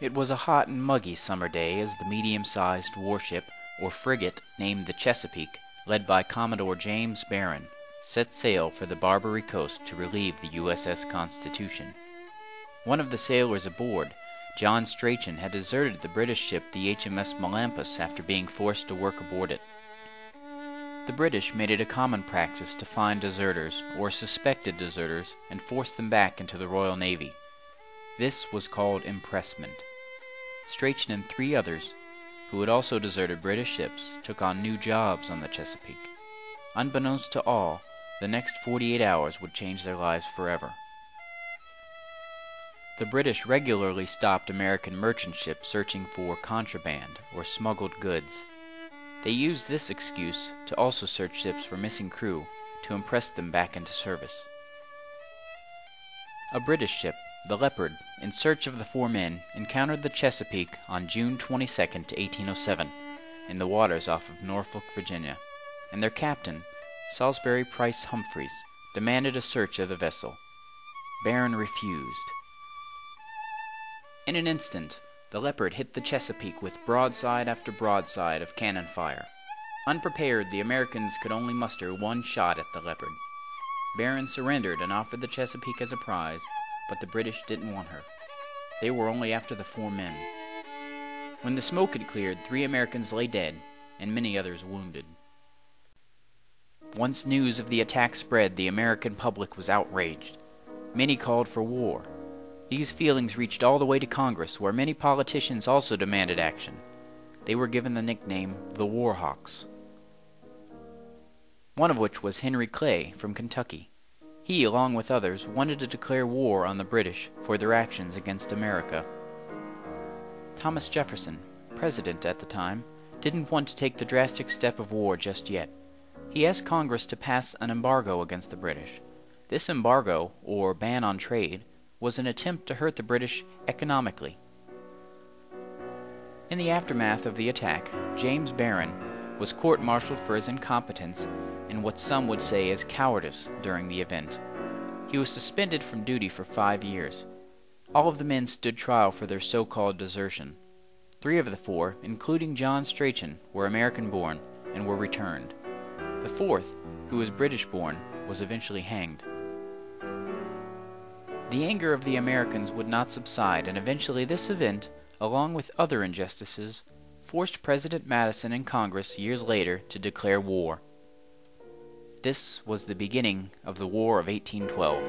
It was a hot and muggy summer day as the medium-sized warship, or frigate, named the Chesapeake, led by Commodore James Barron, set sail for the Barbary Coast to relieve the USS Constitution. One of the sailors aboard, John Strachan, had deserted the British ship the HMS Melampus after being forced to work aboard it. The British made it a common practice to find deserters, or suspected deserters, and force them back into the Royal Navy. This was called impressment. Strachan and 3 others, who had also deserted British ships, took on new jobs on the Chesapeake. Unbeknownst to all, the next 48 hours would change their lives forever. The British regularly stopped American merchant ships searching for contraband or smuggled goods. They used this excuse to also search ships for missing crew to impress them back into service. A British ship, the Leopard, in search of the 4 men, encountered the Chesapeake on June 22, 1807, in the waters off of Norfolk, Virginia, and their captain, Salisbury Price Humphreys, demanded a search of the vessel. Barron refused. In an instant, the Leopard hit the Chesapeake with broadside after broadside of cannon fire. Unprepared, the Americans could only muster 1 shot at the Leopard. Barron surrendered and offered the Chesapeake as a prize, but the British didn't want her. They were only after the 4 men. When the smoke had cleared, 3 Americans lay dead, and many others wounded. Once news of the attack spread, the American public was outraged. Many called for war. These feelings reached all the way to Congress, where many politicians also demanded action. They were given the nickname the War Hawks. One of which was Henry Clay from Kentucky. He, along with others, wanted to declare war on the British for their actions against America. Thomas Jefferson, president at the time, didn't want to take the drastic step of war just yet. He asked Congress to pass an embargo against the British. This embargo, or ban on trade, was an attempt to hurt the British economically. In the aftermath of the attack, James Barron was court-martialed for his incompetence and what some would say is cowardice during the event. He was suspended from duty for 5 years. All of the men stood trial for their so-called desertion. 3 of the 4, including John Strachan, were American-born and were returned. The 4th, who was British-born, was eventually hanged. The anger of the Americans would not subside, and eventually this event, along with other injustices, forced President Madison and Congress years later to declare war. This was the beginning of the War of 1812.